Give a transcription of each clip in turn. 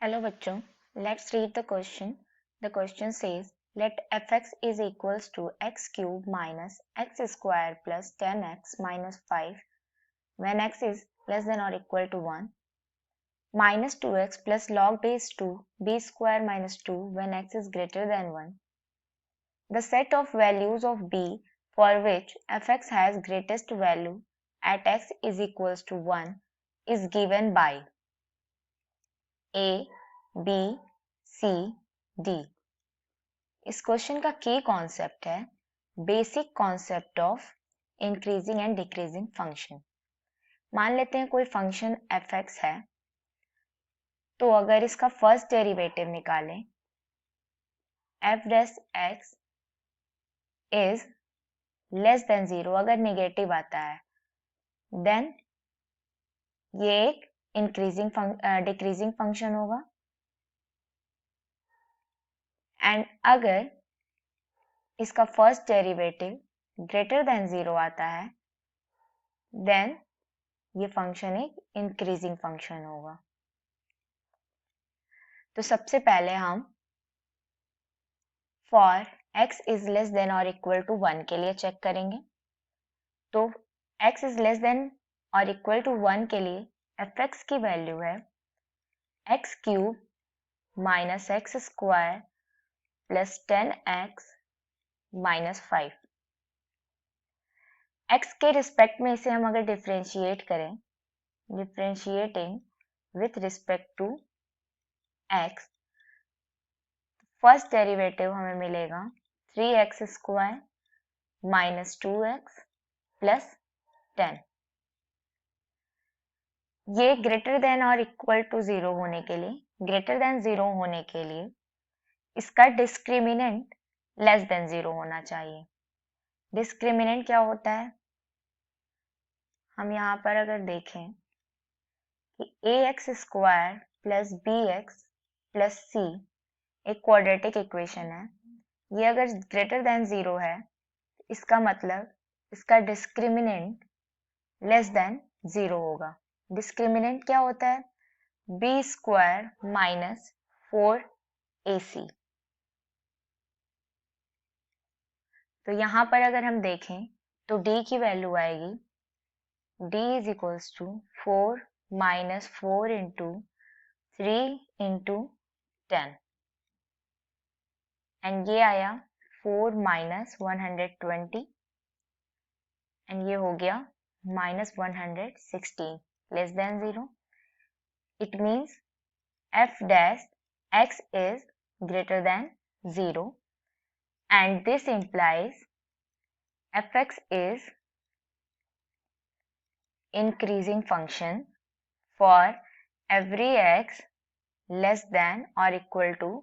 Hello bachcho, let's read the question. The question says let fx is equals to x cube minus x square plus 10x minus 5 when x is less than or equal to 1, minus 2x plus log base 2 b square minus 2 when x is greater than 1. The set of values of b for which fx has greatest value at x is equals to 1 is given by a, b, c, d. इस question का की concept है basic concept of increasing and decreasing function. मान लेते हैं कोई function F x है, तो अगर इसका फर्स्ट डेरिवेटिव निकालें F dash x is less than 0, अगर नेगेटिव आता है देन ये एक डिक्रीजिंग फंक्शन होगा, एंड अगर इसका फर्स्ट डेरिवेटिव ग्रेटर देन 0 आता है देन ये फंक्शन एक इंक्रीजिंग फंक्शन होगा। तो सबसे पहले हम for x is less than और इक्वल टू 1 के लिए चेक करेंगे। तो x इज लेस देन और इक्वल टू 1 के लिए fx की वैल्यू है x cube minus x square plus 10x minus 5। x के रिस्पेक्ट में इसे हम अगर डिफ्रेंशिएट करें, differentiating with respect to x, first derivative हमें मिलेगा 3x square minus 2x plus 10। ये ग्रेटर देन और इक्वल टू 0 होने के लिए, ग्रेटर देन 0 होने के लिए इसका डिस्क्रिमिनेंट लेस देन 0 होना चाहिए। डिस्क्रिमिनेंट क्या होता है, हम यहाँ पर अगर देखें कि ax square plus bx plus c एक क्वाड्रेटिक इक्वेशन है, ये अगर ग्रेटर देन 0 है इसका मतलब इसका डिस्क्रिमिनेंट लेस देन 0 होगा। डिस्क्रिमिनेंट क्या होता है, b स्क्वायर माइनस 4ac। तो यहाँ पर अगर हम देखें तो d की वैल्यू आएगी d is equals to 4 minus 4 into 3 into 10, and ये आया 4 माइनस 120, एंड ये हो गया minus 116 less than 0। It means f dash x is greater than 0, and this implies fx is increasing function for every x less than or equal to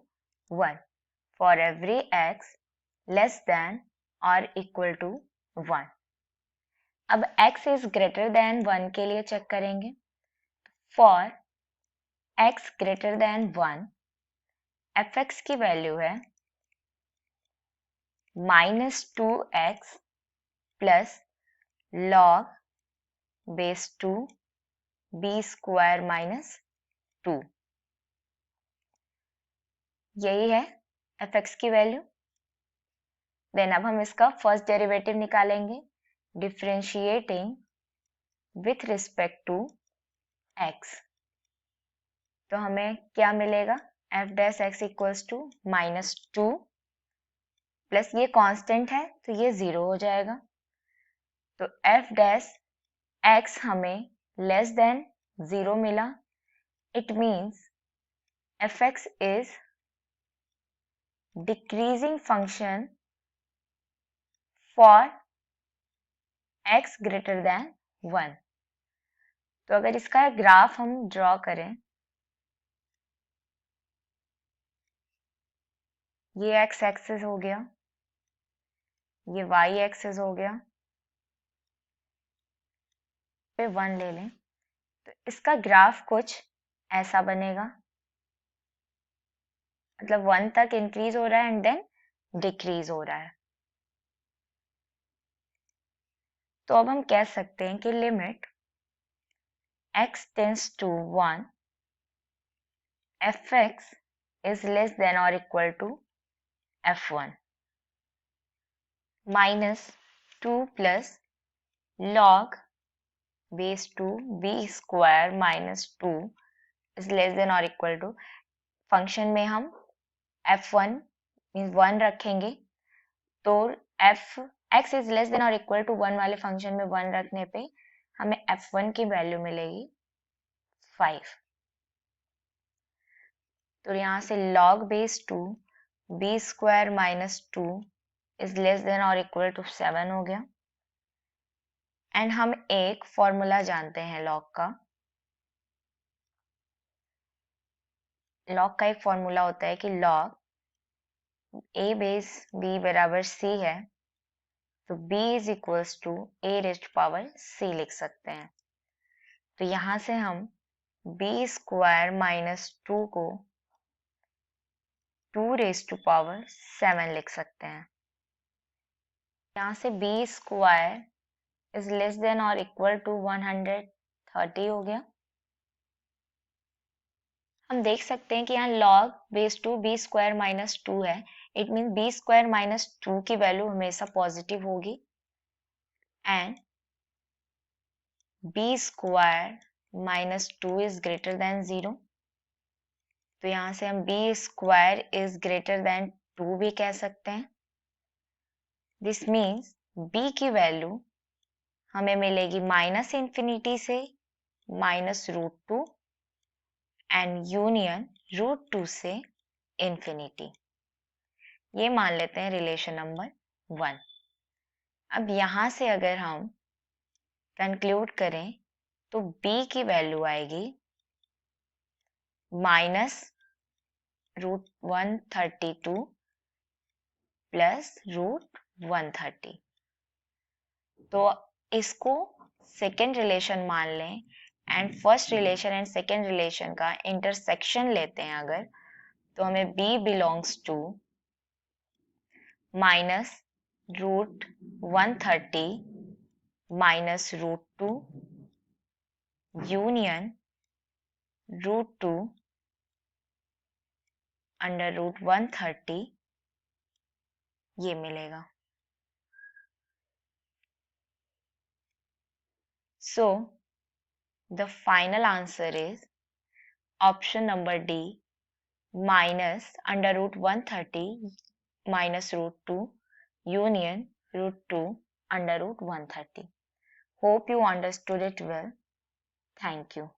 1, for every x less than or equal to 1। अब x is greater than 1 के लिए check करेंगे। for x greater than 1 fx की value है minus 2x plus log base 2 b square minus 2, यही है fx की value. Then अब हम इसका फर्स्ट डेरिवेटिव निकालेंगे differentiating with respect to x। तो हमें क्या मिलेगा, f dash x equals to minus 2 plus ये कांस्टेंट है तो ये 0 हो जाएगा। तो f डैश x हमें लेस देन 0 मिला। It means fx is decreasing function for x greater than 1। तो अगर इसका ग्राफ हम ड्रॉ करें, ये x एक्सिस हो गया, ये y एक्सिस हो गया, पे 1 ले लें तो इसका ग्राफ कुछ ऐसा बनेगा, मतलब 1 तक इंक्रीज हो रहा है एंड देन डिक्रीज हो रहा है। तो अब हम कह सकते हैं कि limit x tends to 1 fx is less than or equal to f1 minus 2 plus log base 2 b square minus 2 is less than or equal to, function में हम f1 मीन्स 1 रखेंगे, तो x इज लेस देन और equal to 1 वाले function में 1 रखने पे हमें f1 की वैल्यू मिलेगी 5। तो यहाँ से log base 2 b square minus 2 is less than और इक्वल टू 7 हो गया। एंड हम एक फॉर्मूला जानते हैं log का। log का एक फॉर्मूला होता है कि log a बेस b बराबर c है, तो b is equals to a raised power c लिख सकते हैं। तो यहाँ से हम b स्क्वायर माइनस 2 को 2 रेज टू पावर 7 लिख सकते हैं। यहाँ से b square is less than और इक्वल टू 130 हो गया। हम देख सकते हैं कि यहाँ log base 2 b square minus 2 है, it mean b square minus 2 की वैल्यू हमेशा पॉजिटिव होगी and b square minus 2 is greater than 0। तो यहाँ से हम b square is greater than 2 भी कह सकते हैं। दिस मीन्स b की वैल्यू हमें मिलेगी माइनस इंफिनिटी से minus root 2 and union root 2 से इंफिनिटी। ये मान लेते हैं रिलेशन नंबर 1। अब यहाँ से अगर हम कंक्लूड करें तो b की वैल्यू आएगी माइनस रूट 132 प्लस रूट 130। तो इसको सेकेंड रिलेशन मान लें and first relation and second relation का इंटरसेक्शन लेते हैं अगर, तो हमें b belongs to minus root 130 minus root 2 union root 2 under root 130 ये मिलेगा। So the final answer is option number D, minus under root 130 minus root 2 union root 2 under root 130. Hope you understood it well. Thank you.